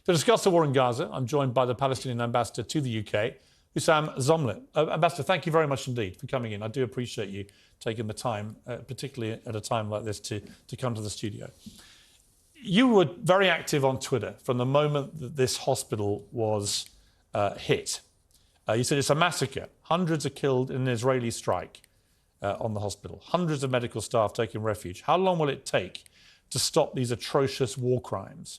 To discuss the war in Gaza, I'm joined by the Palestinian ambassador to the UK, Husam Zomlot. Ambassador, thank you very much indeed for coming in. I do appreciate you taking the time, particularly at a time like this, to come to the studio. You were very active on Twitter from the moment that this hospital was hit. You said it's a massacre. Hundreds are killed in an Israeli strike on the hospital. Hundreds of medical staff taking refuge. How long will it take to stop these atrocious war crimes?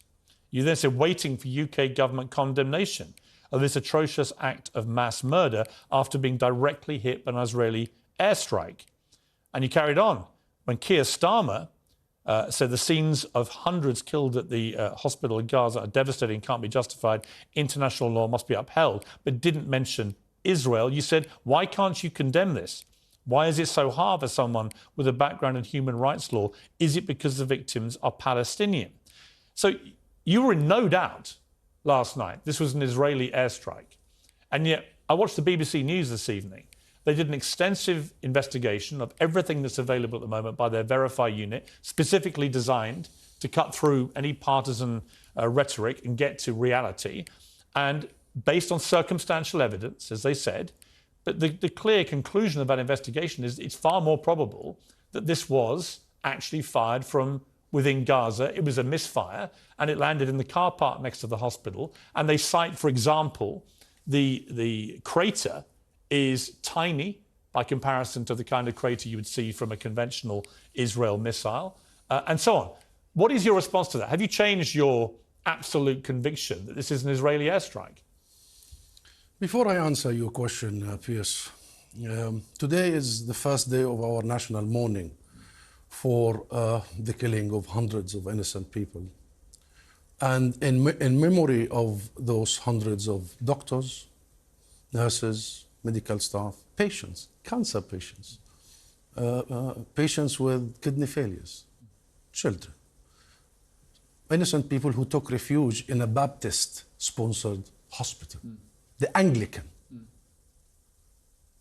You then said waiting for UK government condemnation of this atrocious act of mass murder after being directly hit by an Israeli airstrike. And you carried on when Keir Starmer said the scenes of hundreds killed at the hospital in Gaza are devastating, can't be justified, international law must be upheld, but didn't mention Israel. You said, why can't you condemn this? Why is it so hard for someone with a background in human rights law? Is it because the victims are Palestinian? So you were in no doubt last night. This was an Israeli airstrike. And yet I watched the BBC News this evening. They did an extensive investigation of everything that's available at the moment by their Verify unit, specifically designed to cut through any partisan rhetoric and get to reality. And based on circumstantial evidence, as they said, but the clear conclusion of that investigation is it's far more probable that this was actually fired from within Gaza. It was a misfire and it landed in the car park next to the hospital. And they cite, for example, the crater is tiny by comparison to the kind of crater you would see from a conventional Israel missile, and so on. What is your response to that? Have you changed your absolute conviction that this is an Israeli airstrike? Before I answer your question, Piers, today is the first day of our national mourning for the killing of hundreds of innocent people. And in memory of those hundreds of doctors, nurses, medical staff, patients, cancer patients, patients with kidney failures, children, innocent people who took refuge in a Baptist-sponsored hospital, the Anglican.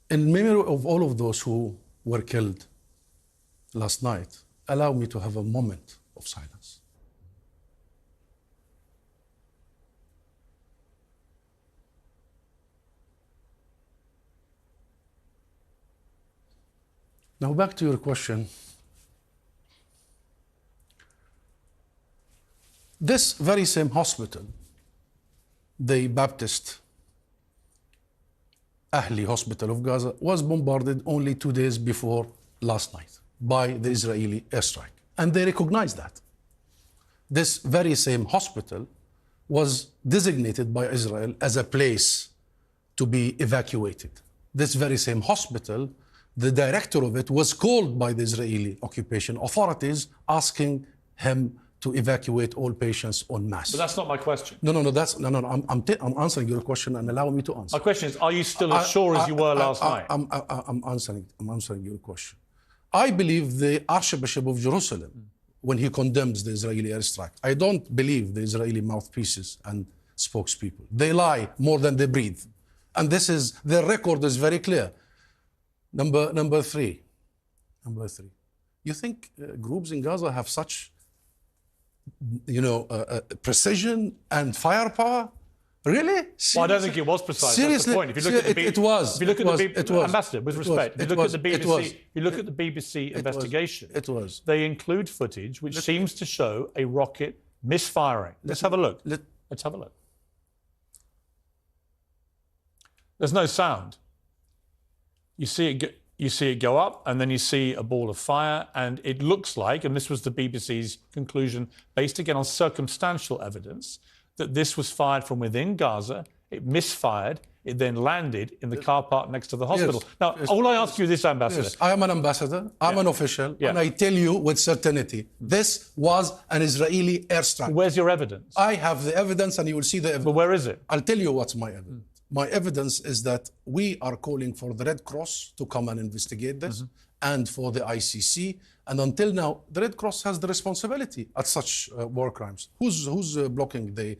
In memory of all of those who were killed last night, allow me to have a moment of silence. Now back to your question. This very same hospital, the Baptist Ahli Hospital of Gaza, was bombarded only 2 days before last night by the Israeli airstrike. And they recognized that. This very same hospital was designated by Israel as a place to be evacuated. This very same hospital, the director of it was called by the Israeli occupation authorities asking him to evacuate all patients en masse. But that's not my question. No. I'm answering your question and allow me to answer. My question is, are you still as sure as you were last night? I'm answering your question. I believe the Archbishop of Jerusalem, when he condemns the Israeli airstrike, I don't believe the Israeli mouthpieces and spokespeople. They lie more than they breathe. And their record is very clear. Number three. You think groups in Gaza have such, precision and firepower? Really? Seriously? Well, I don't think it was precise. Seriously? That's the point. If you look at the it was. If you look at the it was. Ambassador, with respect, if you look at the BBC, you look at the BBC investigation. It was. They include footage which seems to show a rocket misfiring. Let's have a look. Let's have a look. There's no sound. You see it go up, and then you see a ball of fire, and it looks like, and this was the BBC's conclusion, based again on circumstantial evidence, that this was fired from within Gaza. It misfired. It then landed in the car park next to the hospital. Yes. Now, all I ask you is this, Ambassador. Yes. I am an ambassador. I'm an official. And I tell you with certainty, this was an Israeli airstrike. Where's your evidence? I have the evidence, and you will see the evidence. But where is it? I'll tell you what's my evidence. My evidence is that we are calling for the Red Cross to come and investigate this, and for the ICC. And until now, the Red Cross has the responsibility at such war crimes. Who's blocking the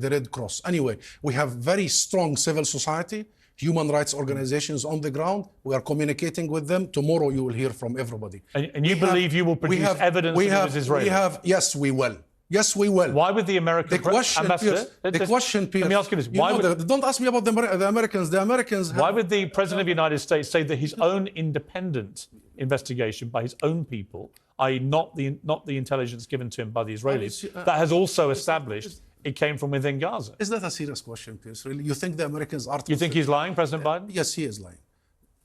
Red Cross? Anyway, we have very strong civil society, human rights organizations on the ground. We are communicating with them. Tomorrow you will hear from everybody. And you believe you will produce evidence that it was Israeli? Yes, we will. Yes, we will. Why would the American ambassador? The question, Pierce, let me ask you this. Don't ask me about the Americans. The Americans. Why would the President of the United States say that his own independent investigation by his own people, i.e., not the intelligence given to him by the Israelis, that has also established it came from within Gaza? Is that a serious question, Pierce? Really? You think the Americans are... You think he's lying, President Biden? Yes, he is lying.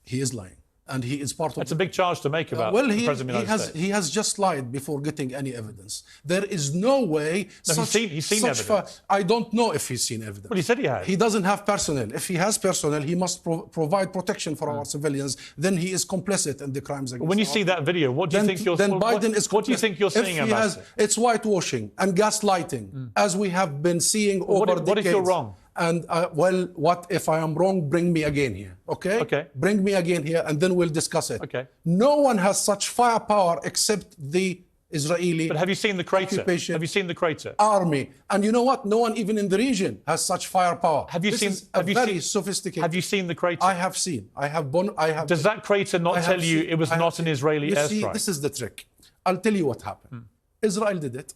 He is lying. And he is part of... That's a big charge to make about well, the President of the United States. He has just lied before getting any evidence. There is no way... No, he's seen evidence. I don't know if he's seen evidence. Well, he said he had. He doesn't have personnel. If he has personnel, he must provide protection for our civilians. Then he is complicit in the crimes against... When you see that video, what do you think you're... Then Biden is... What do you think you're seeing, Ambassador? It's whitewashing and gaslighting, as we have been seeing over decades. What if you're wrong? And well, what if I am wrong? Bring me again here, okay? Okay. Bring me again here, and then we'll discuss it. Okay. No one has such firepower except the Israeli. But have you seen the crater? Have you seen the crater? Army, and you know what? No one even in the region has such firepower. Have you seen? Very sophisticated. Have you seen the crater? I have seen. I have. Does that crater not tell you it was not an Israeli airstrike? See, this is the trick. I'll tell you what happened. Israel did it.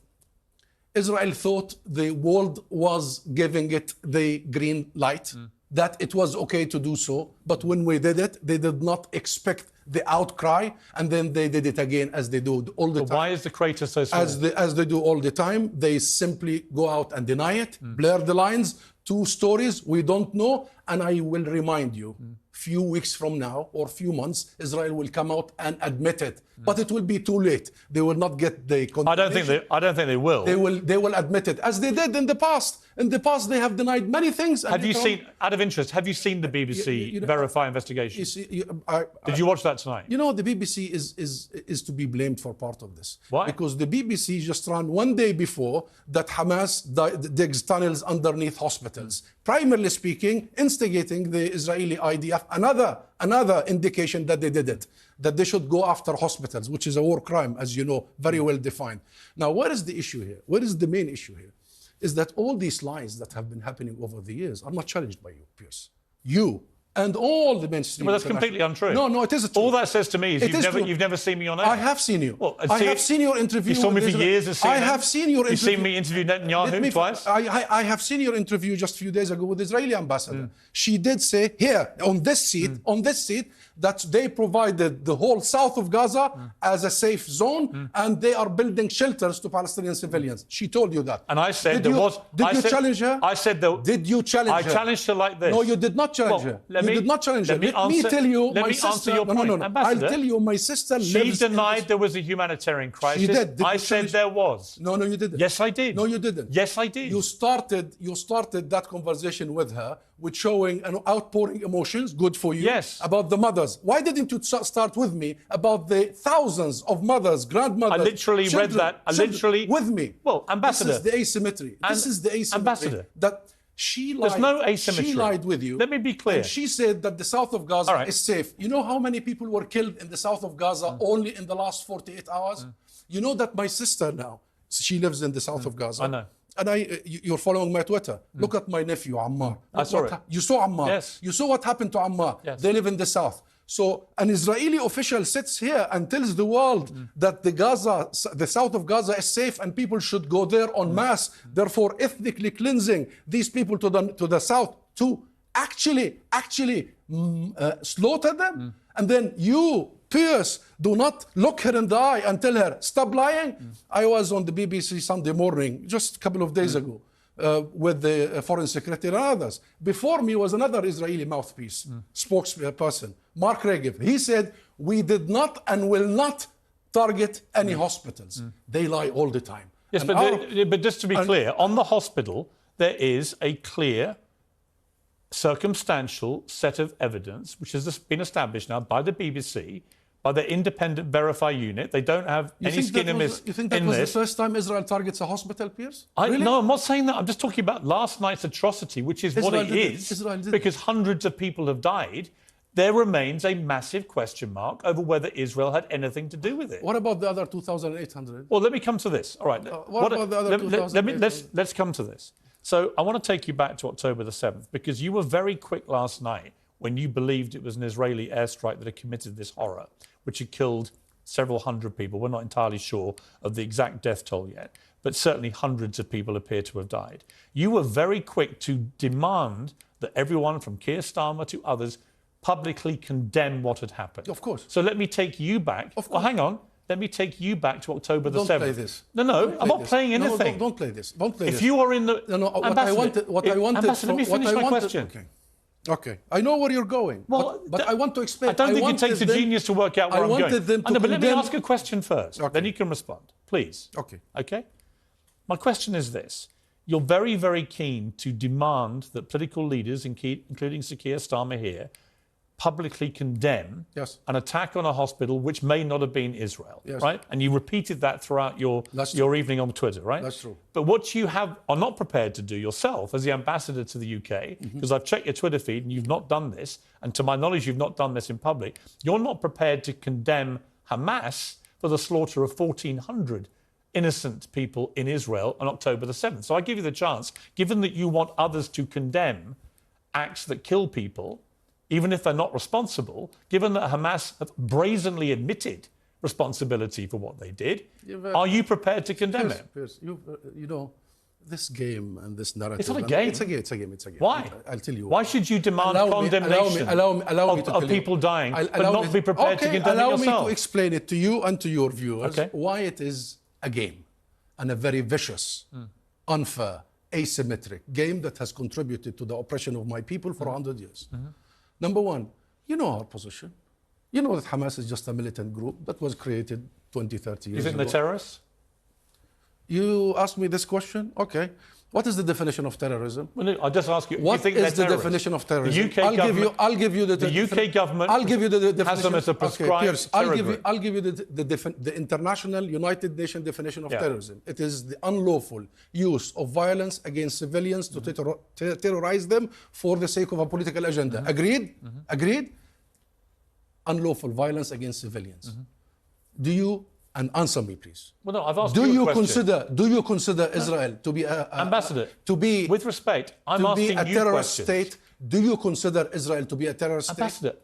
Israel thought the world was giving it the green light, that it was okay to do so. But when we did it, they did not expect the outcry, and then they did it again as they do all the time. Why is the crater so small? As they do all the time, they simply go out and deny it, blur the lines, 2 stories, we don't know. And I will remind you, few weeks from now or few months, Israel will come out and admit it. But it will be too late. They will not get the confirmation. I don't think they will. They will admit it, as they did in the past. In the past, they have denied many things. Have you seen, out of interest, have you seen the BBC Verify investigation? Did you watch that tonight? You know, the BBC is to be blamed for part of this. Why? Because the BBC just ran one day before that Hamas digs tunnels underneath hospitals. Primarily speaking, instigating the Israeli IDF, another indication that they did it, that they should go after hospitals, which is a war crime, as you know, very well defined. Now, what is the issue here? What is the main issue here? Is that all these lies that have been happening over the years are not challenged by you, Pierce. You and all the mainstream. Well, that's completely untrue. No, it isn't true. All that says to me is you've never seen me on air. I have seen you. Well, I have seen your interview. You saw me for years as CNN. I have seen your interview. You've seen me interview Netanyahu twice. I have seen your interview just a few days ago with the Israeli ambassador. She did say here on this seat, that they provided the whole south of Gaza as a safe zone, and they are building shelters to Palestinian civilians. She told you that. And I said Did you challenge her? I said that. Did you challenge her? I challenged her like this. No, you did not challenge her. You did not challenge her. Let me tell you, my sister. No. I'll tell you, my sister. She denied there was a humanitarian crisis. She did. I said there was. No, you didn't. Yes, I did. No, you didn't. Yes, I did. You started that conversation with her with showing an outpouring emotions, good for you, yes, about the mothers. Why didn't you start with me about the thousands of mothers, grandmothers? I literally read that. With me. Well, Ambassador. This is the asymmetry. This is the asymmetry. Ambassador. That she lied. There's no asymmetry. She lied with you. Let me be clear. And she said that the south of Gaza is safe. You know how many people were killed in the south of Gaza only in the last 48 hours? You know that my sister now, she lives in the south of Gaza. I know. And you're following my Twitter. Look at my nephew, Ammar. I saw it. You saw Ammar. Yes. You saw what happened to Ammar. Yes. They live in the south. So an Israeli official sits here and tells the world that the south of Gaza is safe and people should go there en masse, therefore ethnically cleansing these people to the south to actually slaughter them. And then you, Pierce, do not look her in the eye and tell her, stop lying. I was on the BBC Sunday morning just a couple of days ago with the foreign secretary and others. Before me was another Israeli mouthpiece, spokesperson, Mark Regev. He said, we did not and will not target any hospitals. They lie all the time. Yes, but just to be clear, on the hospital, there is a clear circumstantial set of evidence, which has been established now by the BBC, by the independent Verify unit. They don't have any skin in this. You think that was the first time Israel targets a hospital, Pierce? Really? No, I'm not saying that. I'm just talking about last night's atrocity, which is what it is, because hundreds of people have died. There remains a massive question mark over whether Israel had anything to do with it. What about the other 2,800? Well, let me come to this. All right. What about the other 2,800? Let's come to this. So I want to take you back to October the 7th, because you were very quick last night when you believed it was an Israeli airstrike that had committed this horror, which had killed several hundred people. We're not entirely sure of the exact death toll yet. but certainly hundreds of people appear to have died. You were very quick to demand that everyone from Keir Starmer to others publicly condemn what had happened. Of course. So let me take you back. Of course. Well, hang on. Let me take you back to October the 7th. Don't play this. No, I'm not playing anything. No, don't play this. Don't play if this. you are in the... No, Ambassador, Ambassador, let me finish my question. Okay. I know where you're going. Well, but I want to explain. I don't think it takes a genius to work out where I'm going. I wanted them to but let me ask a question first. Okay. Then you can respond, please. Okay. Okay? My question is this. You're very, very keen to demand that political leaders, including Sir Keir Starmer here, publicly condemn an attack on a hospital which may not have been Israel, right? And you repeated that throughout your evening on Twitter, right? That's true. But what you are not prepared to do yourself as the ambassador to the UK, because I've checked your Twitter feed and you've not done this, and to my knowledge you've not done this in public, you're not prepared to condemn Hamas for the slaughter of 1,400 innocent people in Israel on October the 7th. So I give you the chance, given that you want others to condemn acts that kill people, even if they're not responsible, given that Hamas have brazenly admitted responsibility for what they did, are you prepared to condemn it? Piers, you know, this game and this narrative... It's not a game. It's a game, it's a game, it's a game. Why? I'll tell you why. Why should you demand condemnation of people dying, but not be prepared to condemn it yourself? Allow me to explain it to you and to your viewers why it is a game, and a very vicious, unfair, asymmetric game that has contributed to the oppression of my people for 100 years. Number one, you know our position. You know that Hamas is just a militant group that was created 20, 30 years ago. You think they're terrorists? You asked me this question? Okay. What is the definition of terrorism? Well, no, I'll just ask you, what is the definition of terrorism? The UK government, I'll give you the UK government I'll give you the definition. has them as a prescribed terror group. I'll give you the international United Nations definition of terrorism. It is the unlawful use of violence against civilians to terrorize them for the sake of a political agenda. Agreed? Agreed? Unlawful violence against civilians. Do you... And answer me, please. Well, no, I've asked you a question. Do you consider Israel to be Ambassador, with respect, I'm asking you a terrorist questions. state? Do you consider Israel to be a terrorist state? Ambassador,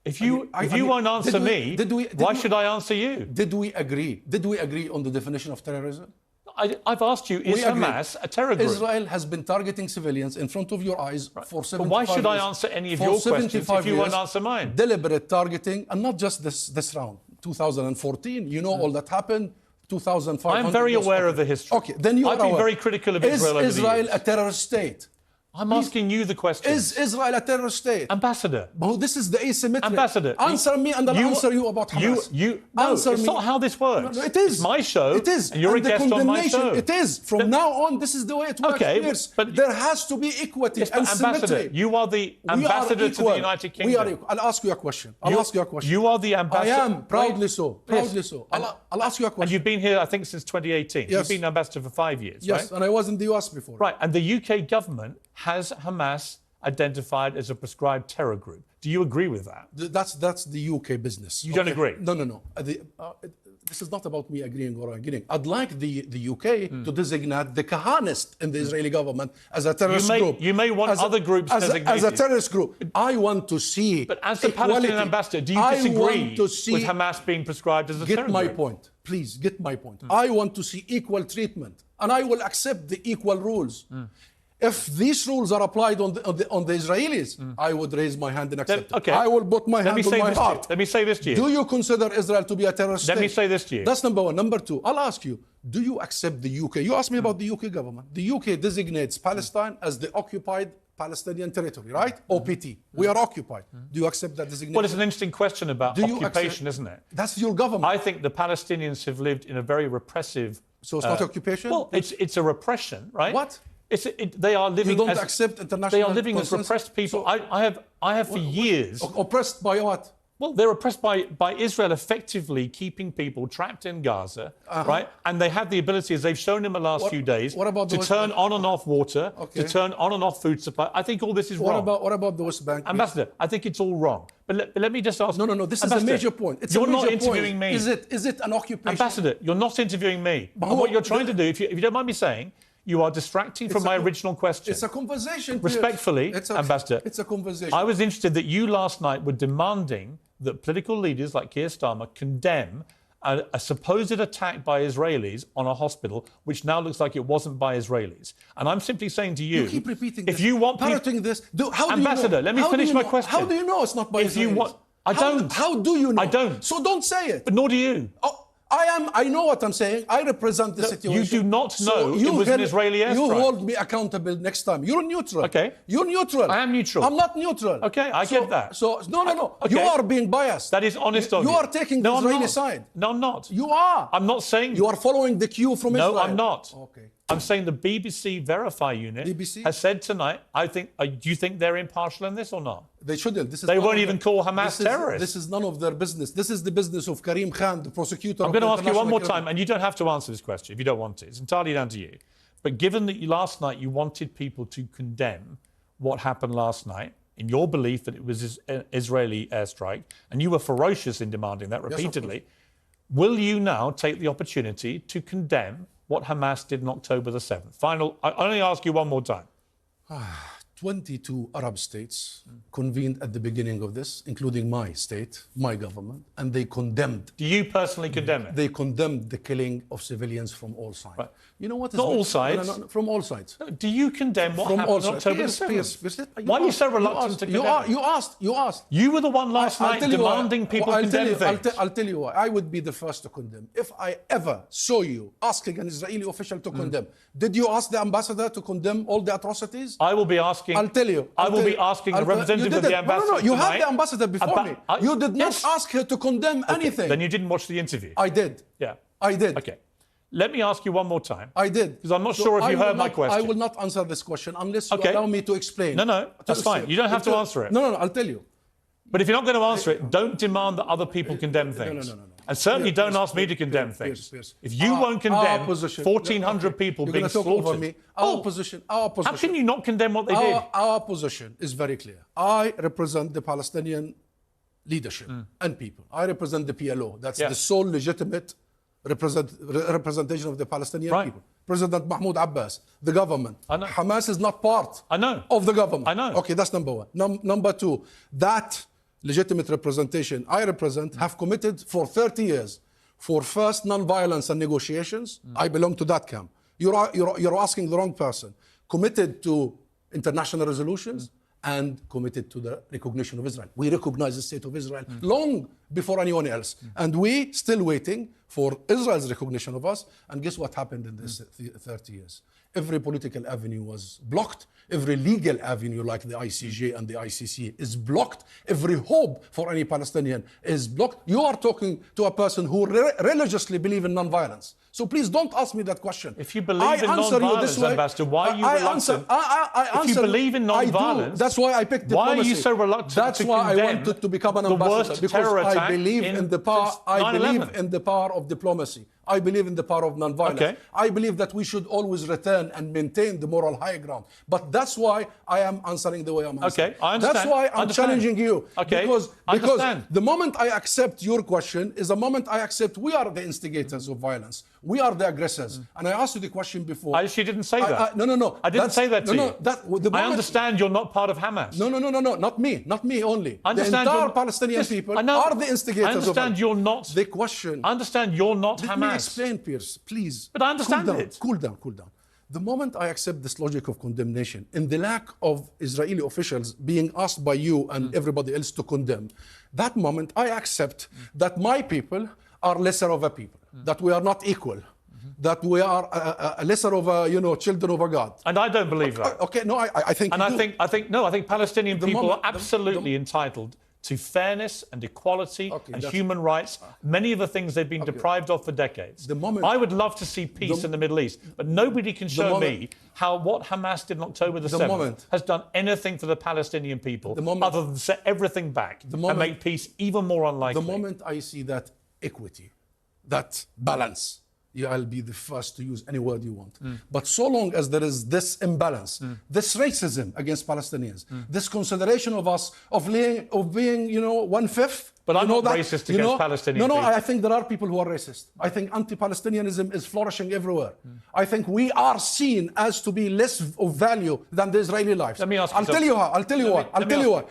if you won't answer me, why should I answer you? Did we agree? Did we agree on the definition of terrorism? I've asked you, is Hamas a terror group? Israel has been targeting civilians in front of your eyes for 75 years. But why should I answer any of your questions if you won't answer mine? Deliberate targeting, and not just this round. 2014, you know all that happened. 2005. I'm very aware of the history. Okay, then you are I've been very critical of Israel over the years. Is Israel a terrorist state? I'm asking you the question. Is Israel a terrorist state? Ambassador. Well, this is the asymmetry. Ambassador. Answer me and I'll answer you about Hamas. No, it's not how this works. No, it is. It's my show. It is. And you're a guest on my show. It is. From now on, this is the way it works. Okay, but there has to be equity and Ambassador, symmetry. You are the ambassador to the United Kingdom. We are equal. I'll ask you a question. You are the ambassador. I am, proudly so. Proudly so. I'll ask you a question. And you've been here, I think, since 2018. Yes. You've been ambassador for 5 years, right? Yes, and I was in the US before. Right, and the UK government has Hamas identified as a prescribed terror group. Do you agree with that? That's the UK business. You don't agree? No. This is not about me agreeing or agreeing. I'd like the UK to designate the Kahanist in the Israeli government as a terrorist group. You may want other groups designated. As a terrorist group. I want to see But as the Palestinian ambassador, do you disagree with Hamas being prescribed as a terror group? Get my point. Please, get my point. I want to see equal treatment. And I will accept the equal rules. If these rules are applied on the Israelis, I would raise my hand and accept it. I will put my hand on my heart. Let me say this to you. Do you consider Israel to be a terrorist state? Let me say this to you. That's number one. Number two, I'll ask you, do you accept the UK? You asked me about the UK government. The UK designates Palestine as the occupied Palestinian territory, right? OPT. We are occupied. Do you accept that designation? Well, it's an interesting question about occupation, isn't it? That's your government. I think the Palestinians have lived in a very repressive... So it's not occupation? Well, it's a repression, right? What? They are living. You don't accept international. They are living as repressed people. So, I have for years. Oppressed by what? Well, they're oppressed by Israel effectively keeping people trapped in Gaza, right? And they have the ability, as they've shown in the last few days, to turn on and off water, to turn on and off food supply. I think all this is wrong. What about the West Bank? Ambassador, I think it's all wrong. But let me just ask. No. This is a major point. You're not interviewing me. Is it an occupation? Ambassador, you're not interviewing me. And what you're trying to do, if you don't mind me saying, you are distracting from my original question. It's a conversation. Respectfully, Ambassador. It's a conversation. I was interested that you last night were demanding that political leaders like Keir Starmer condemn a supposed attack by Israelis on a hospital, which now looks like it wasn't by Israelis. And I'm simply saying to you, You keep repeating if this, you want parroting this. How do Ambassador, you know? let me How do finish you my know? question. How do you know it's not by If you Israelis? want, I don't. How do you know? I don't. So don't say it. But nor do you. Oh, I know what I'm saying. I represent the situation. You do not know you it was an Israeli You airstrike. hold me accountable next time. You're neutral. Okay. You're neutral. I am neutral. I'm not neutral. Okay, I get that. So no. Okay. You are being biased. That is honest of you. You are taking the I'm Israeli not. side. No, I'm not. You are. I'm not saying... You are following the cue from Israel. No, I'm not. Okay. I'm saying the BBC Verify unit BBC? has said tonight, do you think they're impartial in this or not? They shouldn't. They won't even call Hamas terrorists. This is none of their business. This is the business of Karim Khan, the prosecutor. I'm going to ask you one more time, and you don't have to answer this question if you don't want to. It's entirely down to you. But given that last night you wanted people to condemn what happened last night, in your belief that it was an Israeli airstrike, and you were ferocious in demanding that repeatedly, will you now take the opportunity to condemn what Hamas did on October the 7th? I only ask you one more time. 22 Arab states convened at the beginning of this, including my state, my government, and they condemned. Do you personally condemn it? They condemned the killing of civilians from all sides. Right. You know what? Not all sides. No, from all sides. Do you condemn what From all happened on sides. October the 7th? Yes. Why are you so reluctant to condemn it? You asked. You were the one last night demanding people condemn things. I'll tell you why. I would be the first to condemn. If I ever saw you asking an Israeli official to condemn, did you ask the ambassador to condemn all the atrocities? I will be asking. I'll tell you. I will be asking the representative of the ambassador. No. You tonight had the ambassador before me. You did not ask her to condemn anything. Then you didn't watch the interview. I did. Yeah. I did. Okay. Let me ask you one more time. I did. Because I'm not sure if you heard my question. I will not answer this question unless you allow me to explain. No, that's fine. You don't have to answer it. No, I'll tell you. But if you're not going to answer it, don't demand that other people condemn things. No. And certainly don't ask me to condemn things. If you won't condemn 1,400 people being slaughtered... Our position. How can you not condemn what they did? Our position is very clear. I represent the Palestinian leadership and people. I represent the PLO. That's the sole legitimate representation of the Palestinian people. President Mahmoud Abbas, the government. I know. Hamas is not part of the government. I know. Okay, that's number one. Number two, that legitimate representation I represent have committed for 30 years for first non-violence and negotiations. I belong to that camp. You're asking the wrong person. Committed to international resolutions and committed to the recognition of Israel. We recognize the state of Israel long before anyone else. And we still waiting for Israel's recognition of us. And guess what happened in this 30 years? Every political avenue was blocked. Every legal avenue like the ICJ and the ICC is blocked. Every hope for any Palestinian is blocked. You are talking to a person who religiously believes in non-violence. So please don't ask me that question. If you believe in non-violence, Ambassador, why are you reluctant? If you believe in non-violence, that's why I picked diplomacy. Why are you so reluctant That's why I wanted to become an ambassador, because I believe in the power. I believe in the power of diplomacy. I believe in the power of non-violence. Okay. I believe that we should always return and maintain the moral high ground. But that's why I am answering the way I'm answering. Okay, I understand. That's why I'm challenging you. Okay, because the moment I accept your question is the moment I accept we are the instigators of violence. We are the aggressors. And I asked you the question before. I actually didn't say that. No. I didn't say that to you. I understand you're not part of Hamas. No. Not me. Not me only. I understand the entire Palestinian people are the instigators of violence. I understand you're not. The question. I understand you're not Hamas. Let me explain, Piers, please. But I understand it. Cool down. The moment I accept this logic of condemnation, in the lack of Israeli officials being asked by you and everybody else to condemn, that moment I accept that my people are lesser of a people, that we are not equal, that we are a lesser of a, children of a God. And I don't believe that. Okay, no, I think. And I think Palestinian people are absolutely entitled to fairness and equality and human rights, many of the things they've been deprived of for decades. I would love to see peace in the Middle East, but nobody can show me how what Hamas did on October the 7th has done anything for the Palestinian people other than set everything back and make peace even more unlikely. The moment I see that equity, that balance, I'll be the first to use any word you want. But so long as there is this imbalance, this racism against Palestinians, this consideration of us of being, 1/5 But I'm not that? racist against Palestinian people. I think there are people who are racist. I think anti-Palestinianism is flourishing everywhere. I think we are seen as to be less of value than the Israeli lives. Let me ask you I'll tell you how. I'll tell you what.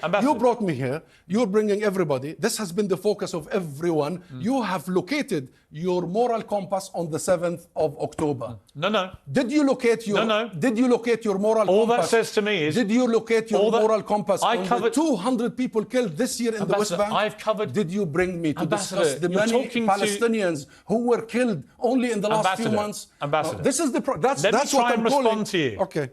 Ambassador. You brought me here. You're bringing everybody. This has been the focus of everyone. You have located your moral compass on the 7th of October. No. Did you locate your? No. Did you locate your moral all compass? All that says to me is. Did you locate your moral compass on the 200 people killed this year in the West Bank? I've covered. Did you bring me to discuss the many Palestinians who were killed only in the last few months? Ambassador, this is the that's Let me try and respond to you. Okay.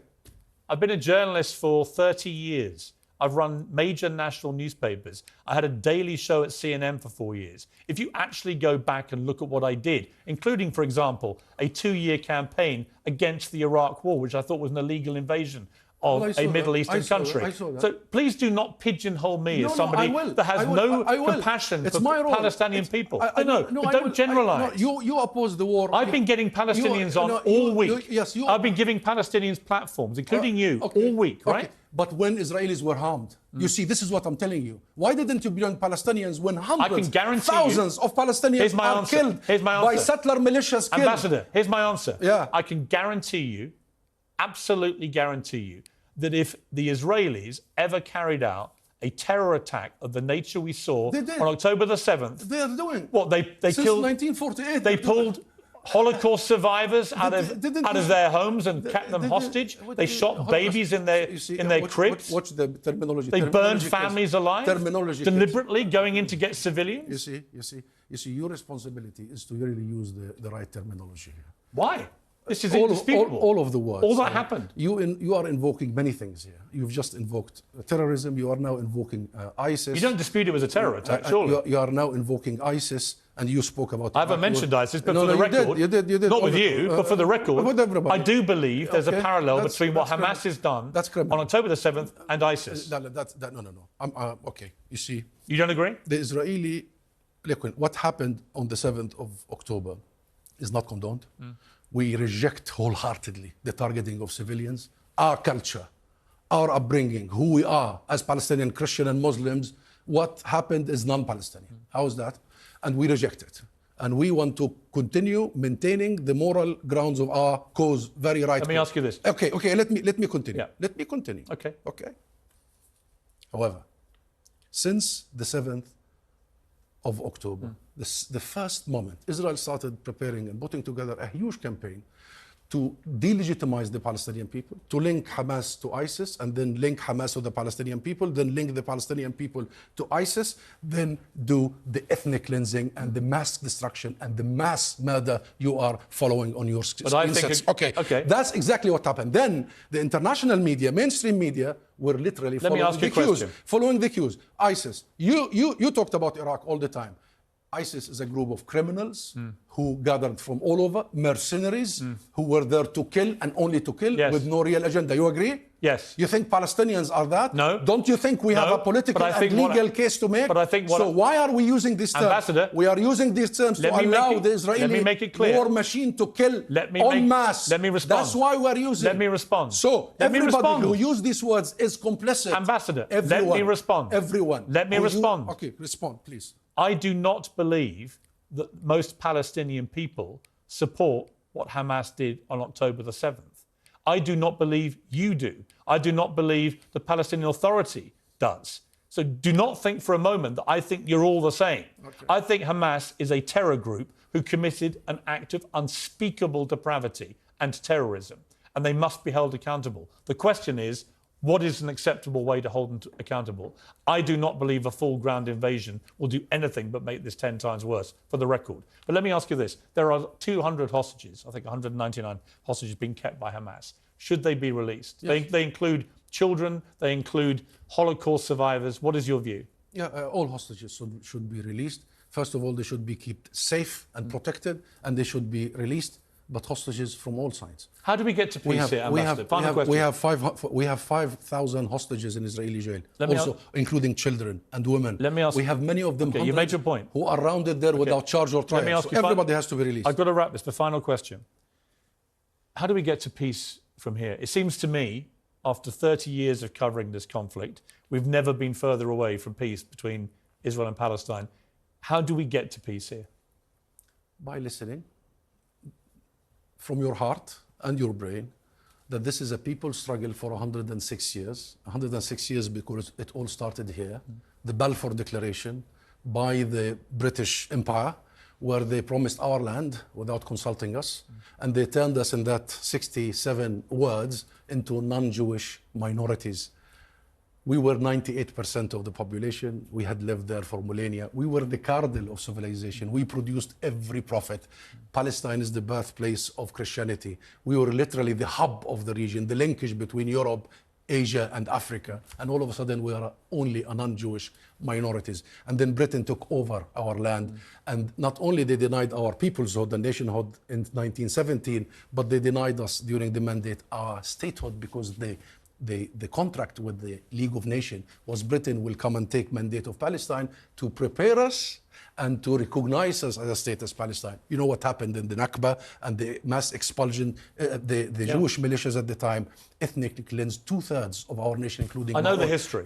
I've been a journalist for 30 years. I've run major national newspapers. I had a daily show at CNN for 4 years. If you actually go back and look at what I did, including, for example, a 2-year campaign against the Iraq War, which I thought was an illegal invasion of a Middle Eastern country. So please do not pigeonhole me as somebody that has no compassion for Palestinian people. But don't generalise. You oppose the war. I've been getting Palestinians on all week. I've been giving Palestinians platforms, including you, all week, right? But when Israelis were harmed, you see, this is what I'm telling you. Why didn't you bring Palestinians when hundreds, thousands of Palestinians are killed by settler militias? Ambassador, here's my answer. Yeah. I can guarantee you, absolutely guarantee you, that if the Israelis ever carried out a terror attack of the nature we saw on October the 7th... They are doing. What, they Since killed... 1948. They pulled Holocaust survivors out of their homes and kept them hostage. They shot babies in their cribs. Watch the terminology. They burned families alive. Terminology. Deliberately going in to get civilians. You see, your responsibility is to really use the right terminology here. Why? This is indisputable. All of the words. All that happened. You are invoking many things here. You've just invoked terrorism. You are now invoking ISIS. You don't dispute it was a terror attack, surely. You are now invoking ISIS, and you spoke about... I haven't mentioned ISIS, but for the record... You did. Not with you, but for the record, with everybody. I do believe there's a parallel between what Hamas has done on October the 7th and ISIS. No. Okay, you see... You don't agree? The Israeli... Look, what happened on the 7th of October is not condoned. We reject wholeheartedly the targeting of civilians. Our culture, our upbringing, who we are as Palestinian Christian and Muslims, what happened is non-Palestinian. How is that? And we reject it. And we want to continue maintaining the moral grounds of our cause. Very right. Let me ask you this. Okay. Let me continue. Yeah. Let me continue. Okay. However, since the 7th of October, the first moment, Israel started preparing and putting together a huge campaign to delegitimize the Palestinian people, to link Hamas to ISIS, and then link Hamas to the Palestinian people, then link the Palestinian people to ISIS, then do the ethnic cleansing and the mass destruction and the mass murder you are following on your screen sets. Okay. That's exactly what happened. Then the international media, mainstream media, were literally following the cues. ISIS. You talked about Iraq all the time. ISIS is a group of criminals who gathered from all over, mercenaries who were there to kill and only to kill with no real agenda. You agree? Yes. You think Palestinians are that? No. Don't you think we have a political and legal case to make? But I think so why are we using these terms? Ambassador, we are using these terms to allow the Israeli war machine to kill en masse. Let me respond. That's why we're using. Let me respond. So everybody who uses these words is complicit. Ambassador, everyone, let me respond. Everyone. Let me respond. Okay, respond, please. I do not believe that most Palestinian people support what Hamas did on October the 7th. I do not believe you do. I do not believe the Palestinian Authority does. So do not think for a moment that I think you're all the same. Okay. I think Hamas is a terror group who committed an act of unspeakable depravity and terrorism, and they must be held accountable. The question is, what is an acceptable way to hold them accountable? I do not believe a full ground invasion will do anything but make this 10 times worse, for the record. But let me ask you this. There are 200 hostages, I think 199 hostages being kept by Hamas. Should they be released? Yes. They include children, they include Holocaust survivors. What is your view? All hostages should be released. First of all, they should be kept safe and protected, and they should be released, but hostages from all sides. How do we get to peace here, Ambassador? Final question. We have 5,000 hostages in Israeli jail, including children and women. Let me ask. We have many of them. You made your point. Who are rounded there without charge or trial. Let me ask you, everybody has to be released. I've got to wrap this. The final question. How do we get to peace from here? It seems to me, after 30 years of covering this conflict, we've never been further away from peace between Israel and Palestine. How do we get to peace here? By listening from your heart and your brain that this is a people's struggle for 106 years. 106 years because it all started here. The Balfour Declaration by the British Empire, where they promised our land without consulting us, and they turned us in that 67 words into non-Jewish minorities. We were 98% of the population. We had lived there for millennia. We were the cradle of civilization. We produced every prophet. Palestine is the birthplace of Christianity. We were literally the hub of the region, the linkage between Europe, Asia, and Africa. And all of a sudden, we are only a non-Jewish minorities. And then Britain took over our land. And not only they denied our peoplehood, the nationhood in 1917, but they denied us during the mandate our statehood, because the contract with the League of Nations was Britain will come and take mandate of Palestine to prepare us and to recognize us as a state as Palestine. You know what happened in the Nakba and the mass expulsion, the Jewish militias at the time ethnically cleansed 2/3 of our nation, including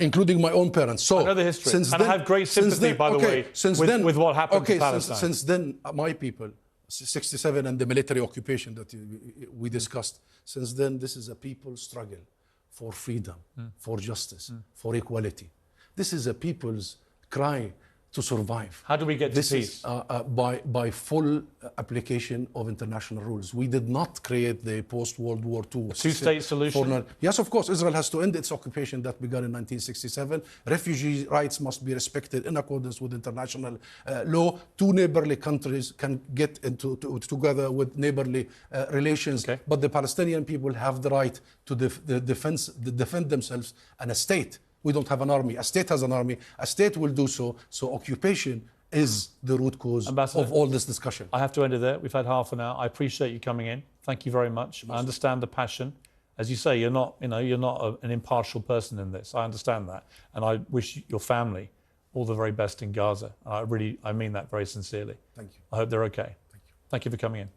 including my own parents. So I know the history, and I have great sympathy, by the way, with what happened to Palestine. Since then, my people, 67 and the military occupation that we discussed, since then, this is a people's struggle for freedom, for justice, for equality. This is a people's cry to survive. How do we get to peace? By full application of international rules. We did not create the post-World War II two-state solution. Yes, of course, Israel has to end its occupation that began in 1967. Refugee rights must be respected in accordance with international law. Two neighborly countries can get together with neighborly relations, but the Palestinian people have the right to defend themselves, and a state. We don't have an army. A state has an army. A state will do so. So occupation is the root cause of all this discussion. I have to end it there. We've had half an hour. I appreciate you coming in. Thank you very much. I understand the passion. As you say, you're not an impartial person in this. I understand that. And I wish your family all the very best in Gaza. I mean that very sincerely. Thank you. I hope they're okay. Thank you. Thank you for coming in.